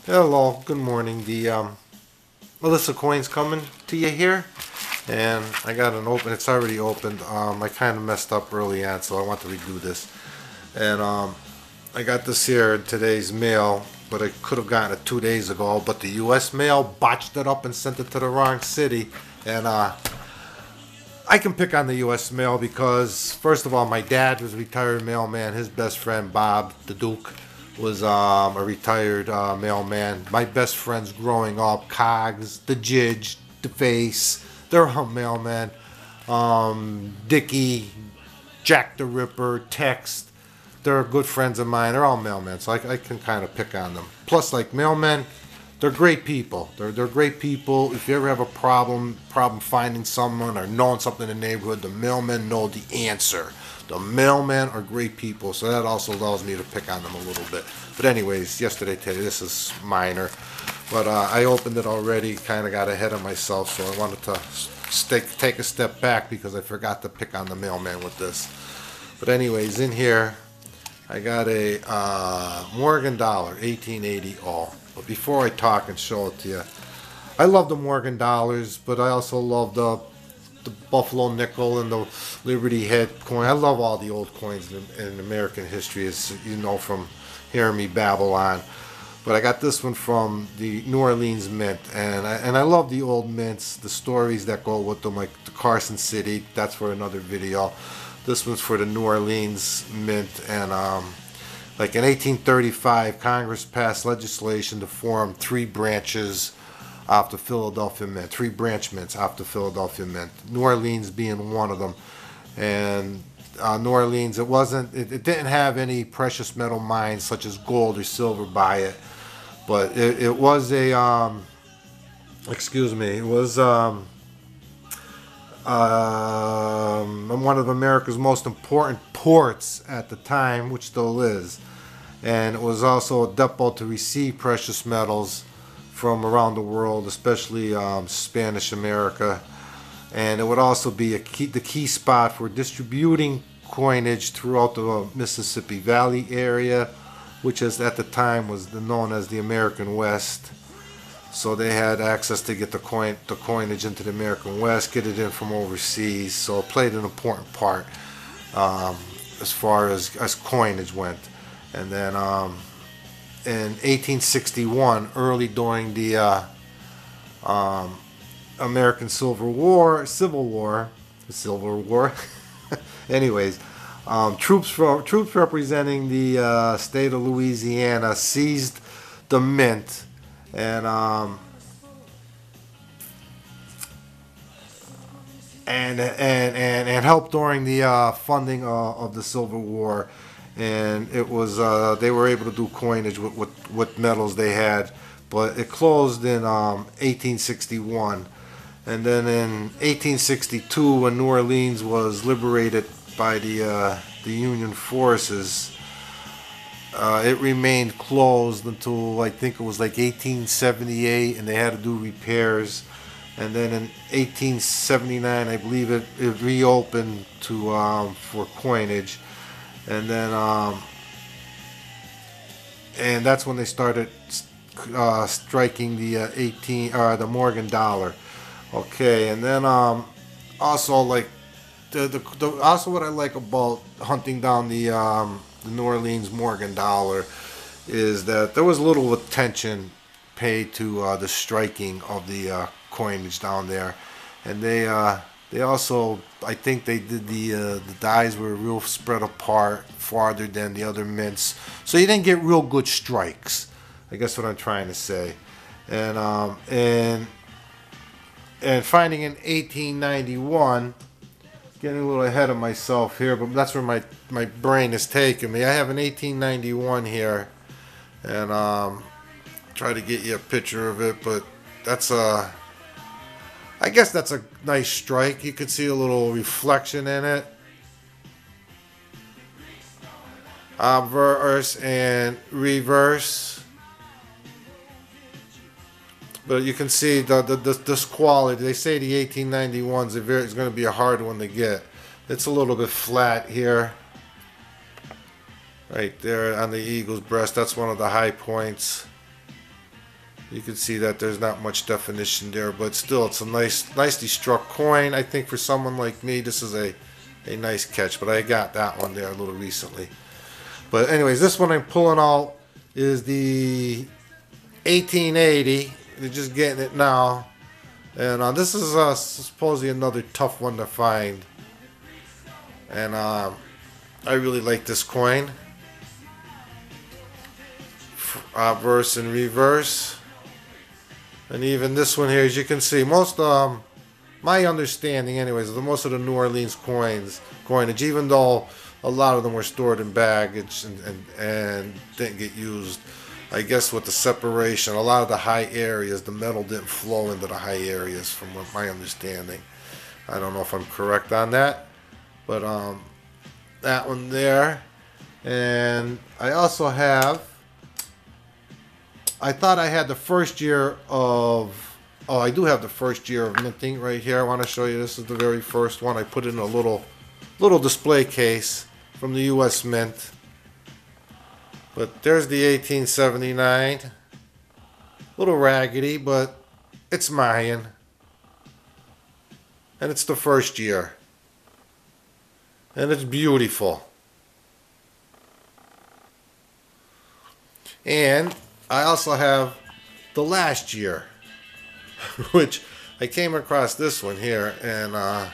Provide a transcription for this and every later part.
Hello, good morning. The Melissa coin's coming to you here, and I got an open. It's already opened. I kind of messed up early on, so I want to redo this. And I got this here in today's mail, but I could have gotten it 2 days ago. But the U.S. mail botched it up and sent it to the wrong city. And I can pick on the U.S. mail because, first of all, my dad was a retired mailman. His best friend, Bob the Duke, was a retired mailman. My best friends growing up, Cogs, the Jidge, the Face, they're all mailmen. Dickie, Jack the Ripper, Text, they're good friends of mine. They're all mailmen, so I can kind of pick on them. Plus, like mailmen, they're great people. They're great people. If you ever have a problem finding someone or knowing something in the neighborhood, the mailmen know the answer. The mailmen are great people, so that also allows me to pick on them a little bit. But anyways, yesterday, today, this is minor. But I opened it already, kind of got ahead of myself, so I wanted to take a step back because I forgot to pick on the mailman with this. But anyways, in here, I got a Morgan dollar, 1880 all. But before I talk and show it to you, I love the Morgan dollars, but I also love the Buffalo nickel and the Liberty Head coin. I love all the old coins in American history, as you know from hearing me babble on. But I got this one from the New Orleans Mint, and I love the old mints, the stories that go with them, like the Carson City. That's for another video. This one's for the New Orleans Mint, and like in 1835, Congress passed legislation to form three branches off the Philadelphia Mint, three branch mints off the Philadelphia Mint. New Orleans being one of them, and New Orleans, it didn't have any precious metal mines such as gold or silver by it, but it was a excuse me, it was one of America's most important ports at the time, which still is. And it was also a depot to receive precious metals from around the world, especially Spanish America. And it would also be the key spot for distributing coinage throughout the Mississippi Valley area, which is at the time was known as the American West. So they had access to get the coinage into the American West, get it in from overseas. So it played an important part as far as coinage went. And then in 1861, early during the American Civil War. Anyways, troops representing the state of Louisiana seized the mint and and helped during the funding of the Civil War. And it was they were able to do coinage with what metals they had, but it closed in 1861. And then in 1862, when New Orleans was liberated by the Union forces, it remained closed until I think it was like 1878, and they had to do repairs. And then in 1879, I believe it reopened to for coinage. And then and that's when they started striking the Morgan dollar. Okay, and then also like also what I like about hunting down the New Orleans Morgan dollar is that there was little attention paid to the striking of the coinage down there, and they also, I think they did the dies were real spread apart farther than the other mints, so you didn't get real good strikes. I guess what I'm trying to say, and and finding in 1891, getting a little ahead of myself here, but that's where my brain is taking me. I have an 1891 here, and try to get you a picture of it, but that's I guess that's a nice strike. You can see a little reflection in it. Verse and reverse. But you can see this quality. They say the 1891s is going to be a hard one to get. It's a little bit flat here. Right there on the eagle's breast. That's one of the high points. You can see that there's not much definition there, but still, it's a nicely struck coin. I think for someone like me, this is a nice catch, but I got that one there a little recently. But anyways, this one I'm pulling out is the 1880. You're just getting it now. And this is supposedly another tough one to find. And I really like this coin. Obverse and reverse. And even this one here, as you can see, most my understanding anyways, most of the New Orleans coinage, even though a lot of them were stored in baggage and didn't get used, I guess with the separation, a lot of the high areas, the metal didn't flow into the high areas from my understanding. I don't know if I'm correct on that, but that one there. And I also have, I thought I had the first year of, oh, I do have the first year of minting right here. I want to show you, this is the very first one. I put it in a little display case from the U.S. Mint. But there's the 1879. A little raggedy, but it's Mayan. And it's the first year. And it's beautiful. And I also have the last year, which I came across this one here, and I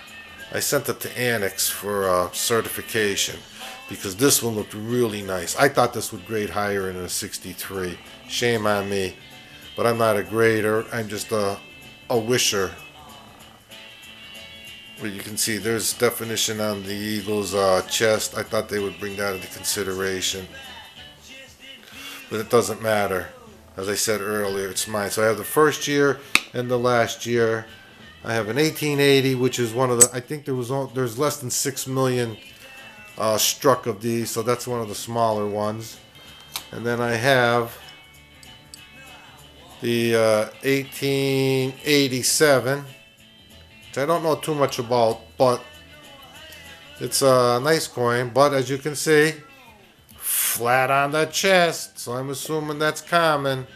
sent it to Annex for certification because this one looked really nice. I thought this would grade higher in a 63. Shame on me, but I'm not a grader. I'm just a wisher. But you can see there's definition on the Eagle's chest. I thought they would bring that into consideration. But it doesn't matter. As I said earlier, it's mine. So I have the first year and the last year. I have an 1880, which is one of the, I think there's less than 6 million struck of these, so that's one of the smaller ones. And then I have the 1887, which I don't know too much about, but it's a nice coin. But as you can see, flat on the chest, so I'm assuming that's common.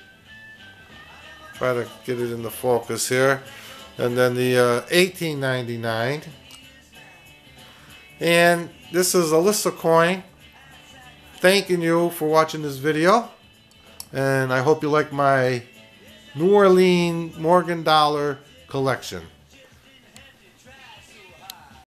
Try to get it into focus here. And then the 1899, and this is Alyssa coin. Thanking you for watching this video, and I hope you like my New Orleans Morgan Dollar collection.